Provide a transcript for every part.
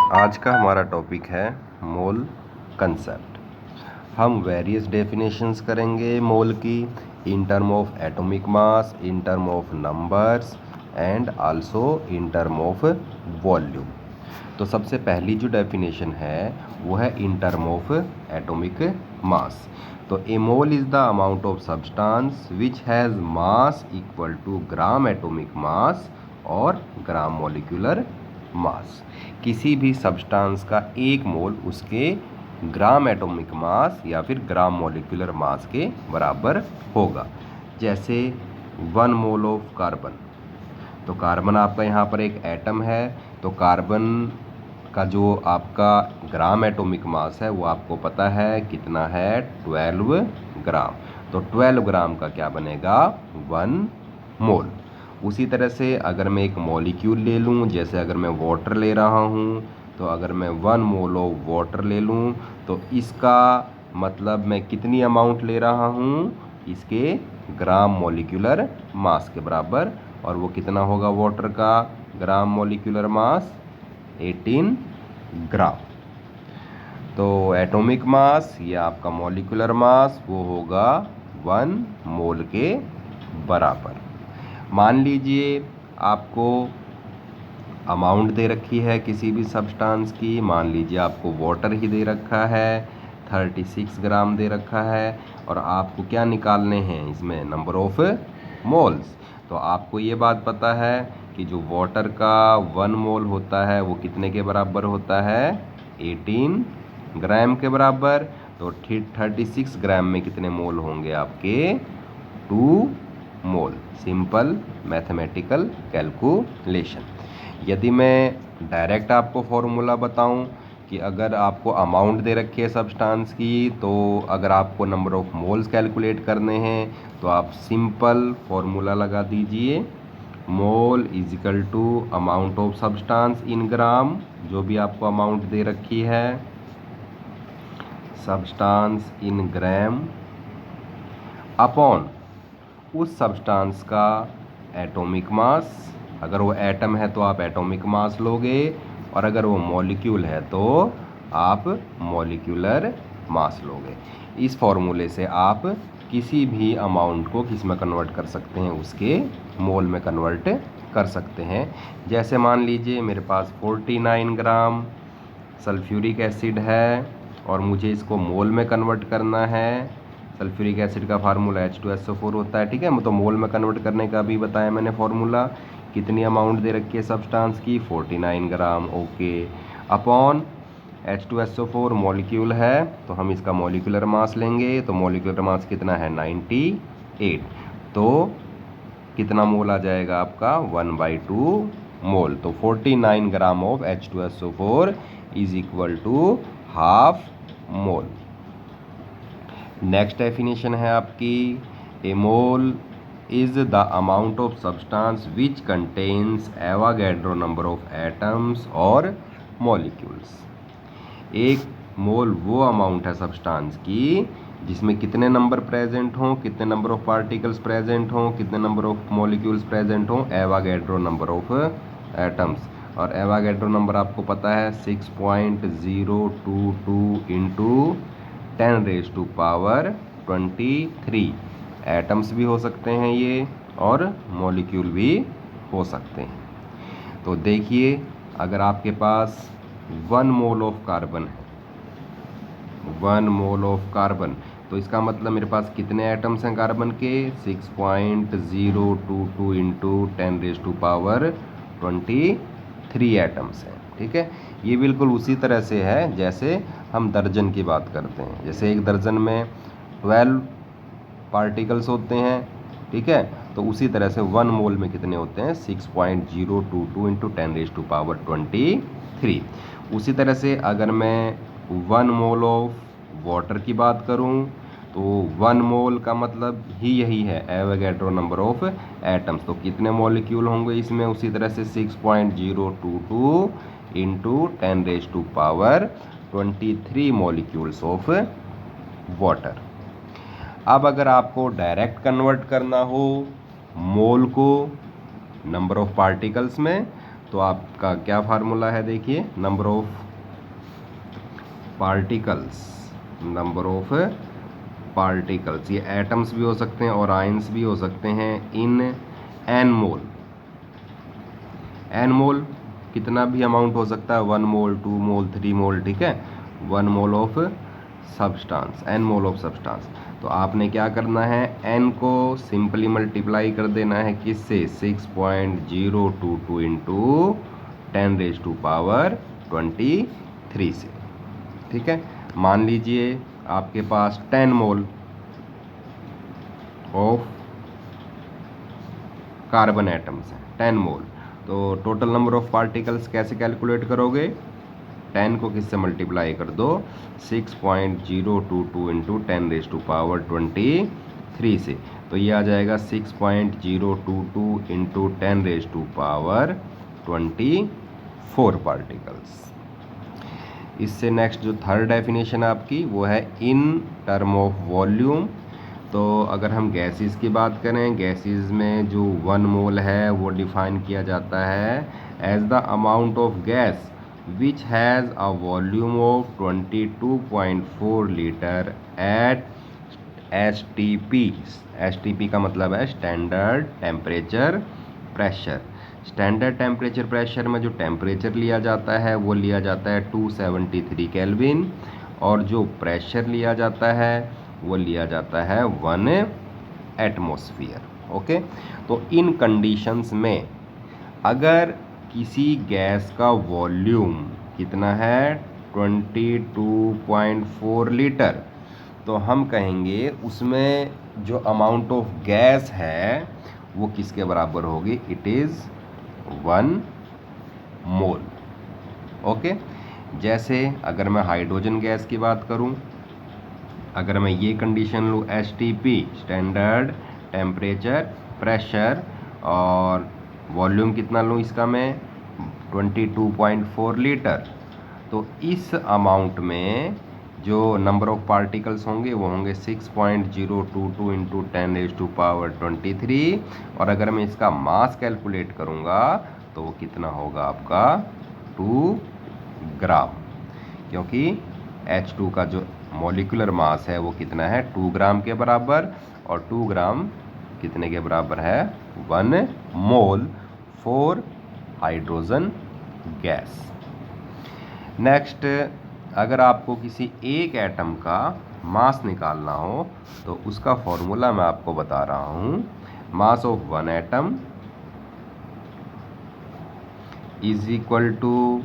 आज का हमारा टॉपिक है मोल कंसेप्ट। हम वेरियस डेफिनेशंस करेंगे मोल की in term of atomic mass, in term of numbers and also in term of volume. तो सबसे पहली जो डेफिनेशन है वो है in term of atomic mass. तो a mole is the amount of substance which has mass equal to gram atomic mass और gram molecular mass. किसी भी सब्सटेंस का एक मोल उसके ग्राम एटॉमिक मास या फिर ग्राम मॉलिक्यूलर मास के बराबर होगा। जैसे 1 मोल ऑफ कार्बन, तो कार्बन आपका यहाँ पर एक एटम है, तो कार्बन का जो आपका ग्राम एटॉमिक मास है वो आपको पता है कितना है, 12 ग्राम। तो 12 ग्राम का क्या बनेगा, 1 मोल। उसी तरह से अगर मैं एक मॉलिक्यूल ले लूँ, जैसे अगर मैं वाटर ले रहा हूँ, तो अगर मैं 1 मोल ऑफ वाटर ले लूँ तो इसका मतलब मैं कितनी अमाउंट ले रहा हूँ, इसके ग्राम मॉलिक्यूलर मास के बराबर। और वो कितना होगा वाटर का ग्राम मॉलिक्यूलर मास, 18 ग्राम। तो एटॉमिक मास या आपका मॉलिक्यूलर मास वो होगा 1 मोल के बराबर। मान लीजिए आपको अमाउंट दे रखी है किसी भी सब्सटेंस की, मान लीजिए आपको वाटर ही दे रखा है, 36 ग्राम दे रखा है, और आपको क्या निकालने हैं इसमें, नंबर ऑफ मोल्स। तो आपको ये बात पता है कि जो वाटर का 1 मोल होता है वो कितने के बराबर होता है, 18 ग्राम के बराबर। तो 36 ग्राम में कितने मोल होंगे आपके, 2 मोल। Simple mathematical calculation. यदि मैं डायरेक्ट आपको फॉर्मूला बताऊं कि अगर आपको अमाउंट दे रखी है सब्सटेंस की, तो अगर आपको नंबर ऑफ मोल्स कैलकुलेट करने हैं तो आप सिंपल फॉर्मूला लगा दीजिए, mole is equal to amount of substance in gram, जो भी आपको अमाउंट दे रखी है सब्सटेंस इन ग्राम, अपॉन उस सब्सटेंस का एटॉमिक मास। अगर वो एटम है तो आप एटॉमिक मास लोगे, और अगर वो मॉलिक्यूल है तो आप मॉलिक्यूलर मास लोगे। इस फॉर्मूले से आप किसी भी अमाउंट को किस में कन्वर्ट कर सकते हैं, उसके मोल में कन्वर्ट कर सकते हैं। जैसे मान लीजिए मेरे पास 49 ग्राम सल्फ्यूरिक एसिड है और मुझे इसको मोल में कन्वर्ट करना है। सल्फ्यूरिक एसिड का फार्मूला H2SO4 होता है, ठीक है। तो मोल में कन्वर्ट करने का भी बताया मैंने फॉर्मूला। कितनी अमाउंट दे रखी है सब्सटेंस की, 49 ग्राम, ओके। अपॉन H2SO4 मॉलिक्यूल है तो हम इसका मॉलिक्यूलर मास लेंगे, तो मॉलिक्यूलर मास कितना है, 98। तो कितना मोल आ जाएगा आपका, 1/2 मोल। तो 49 gram of H2SO4 is equal to half mole. Next definition है आपकी, a mole is the amount of substance which contains Avogadro number of atoms और मॉलिक्यूल्स। एक मोल वो अमाउंट है सब्सटेंस की जिसमें कितने नंबर प्रेजेंट हों, कितने नंबर ऑफ पार्टिकल्स प्रेजेंट हों, कितने नंबर ऑफ मॉलिक्यूल्स प्रेजेंट हों, एवोगैड्रो नंबर ऑफ एटम्स। और एवोगैड्रो नंबर आपको पता है 6.022 इंटू 10⁻23। एटम्स भी हो सकते हैं ये और मॉलिक्यूल भी हो सकते हैं। तो देखिए अगर आपके पास 1 मोल ऑफ कार्बन है, 1 मोल ऑफ कार्बन, तो इसका मतलब मेरे पास कितने एटम्स हैं कार्बन के, 6.022 इंटू 10⁻23 एटम्स हैं, ठीक है। ये बिल्कुल उसी तरह से है जैसे हम दर्जन की बात करते हैं। जैसे एक दर्जन में 12 पार्टिकल्स होते हैं, ठीक है। तो उसी तरह से 1 मोल में कितने होते हैं, 6.022 इंटू 10⁻23। उसी तरह से अगर मैं 1 मोल ऑफ वाटर की बात करूं तो 1 मोल का मतलब ही यही है एवोगैड्रो नंबर ऑफ एटम्स। तो कितने मॉलिक्यूल होंगे इसमें, उसी तरह से 6.022 इंटू 10⁻23 मॉलिक्यूल्स ऑफ वाटर। अब अगर आपको डायरेक्ट कन्वर्ट करना हो मोल को नंबर ऑफ पार्टिकल्स में, तो आपका क्या फार्मूला है, देखिए, नंबर ऑफ पार्टिकल्स, ये एटम्स भी हो सकते हैं और आयंस भी हो सकते हैं, इन एन मोल। एन मोल कितना भी अमाउंट हो सकता है, 1 मोल, 2 मोल, 3 मोल, ठीक है, 1 mole of substance, an mole of substance. तो आपने क्या करना है, एन को सिंपली मल्टीप्लाई कर देना है किससे, 6.022 इंटू 10⁻23 से, ठीक है। मान लीजिए आपके पास 10 मोल ऑफ कार्बन एटम्स हैं, 10 मोल। तो टोटल नंबर ऑफ पार्टिकल्स कैसे कैलकुलेट करोगे, 10 को किससे मल्टीप्लाई कर दो, 6.022 इंटू 10⁻23 से। तो ये आ जाएगा 6.022 इंटू 10⁻24 पार्टिकल्स। इससे नेक्स्ट जो थर्ड डेफिनेशन आपकी वो है इन टर्म ऑफ वॉल्यूम। तो अगर हम गैसेस की बात करें, गैसेस में जो 1 मोल है वो डिफाइन किया जाता है as the amount of gas which has a volume of 22.4 litre at STP। STP का मतलब है standard temperature pressure. Standard temperature pressure में जो टेम्परेचर लिया जाता है वो लिया जाता है 273 केल्विन, और जो प्रेशर लिया जाता है वो लिया जाता है 1 एटमॉस्फेयर। ओके, तो इन कंडीशंस में अगर किसी गैस का वॉल्यूम कितना है 22.4 लीटर, तो हम कहेंगे उसमें जो अमाउंट ऑफ गैस है वो किसके बराबर होगी, इट इज़ 1 मोल। ओके, जैसे अगर मैं हाइड्रोजन गैस की बात करूं, अगर मैं ये कंडीशन लूँ STP स्टैंडर्ड टेम्परेचर प्रेशर, और वॉल्यूम कितना लूँ इसका मैं 22.4 लीटर, तो इस अमाउंट में जो नंबर ऑफ पार्टिकल्स होंगे वो होंगे 6.022 इंटू 10⁻23, और अगर मैं इसका मास कैलकुलेट करूँगा तो वो कितना होगा आपका 2 ग्राम, क्योंकि H2 का जो मॉलिक्यूलर मास है वो कितना है 2 ग्राम के बराबर, और 2 ग्राम कितने के बराबर है 1 मोल फॉर हाइड्रोजन गैस। नेक्स्ट, अगर आपको किसी एक एटम का मास निकालना हो तो उसका फॉर्मूला मैं आपको बता रहा हूँ। Mass of 1 atom is equal to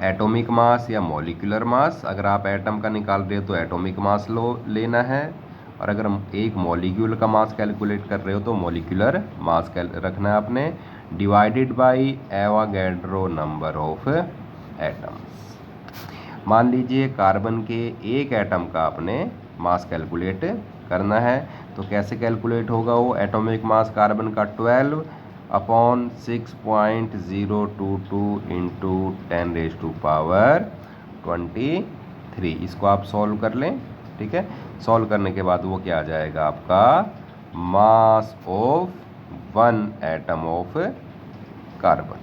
atomic mass या मॉलिक्यूलर मास। अगर आप एटम का निकाल रहे हो तो एटॉमिक मास लेना है, और अगर हम एक मॉलिक्यूल का मास कैलकुलेट कर रहे हो तो मॉलिक्यूलर मास रखना है आपने, divided by Avogadro number of atoms. मान लीजिए कार्बन के एक एटम का आपने मास कैलकुलेट करना है, तो कैसे कैलकुलेट होगा वो, एटॉमिक मास कार्बन का 12/6.022 इंटू 10⁻23। इसको आप सॉल्व कर लें, ठीक है। सॉल्व करने के बाद वो क्या आ जाएगा आपका, मास ऑफ 1 एटम ऑफ कार्बन।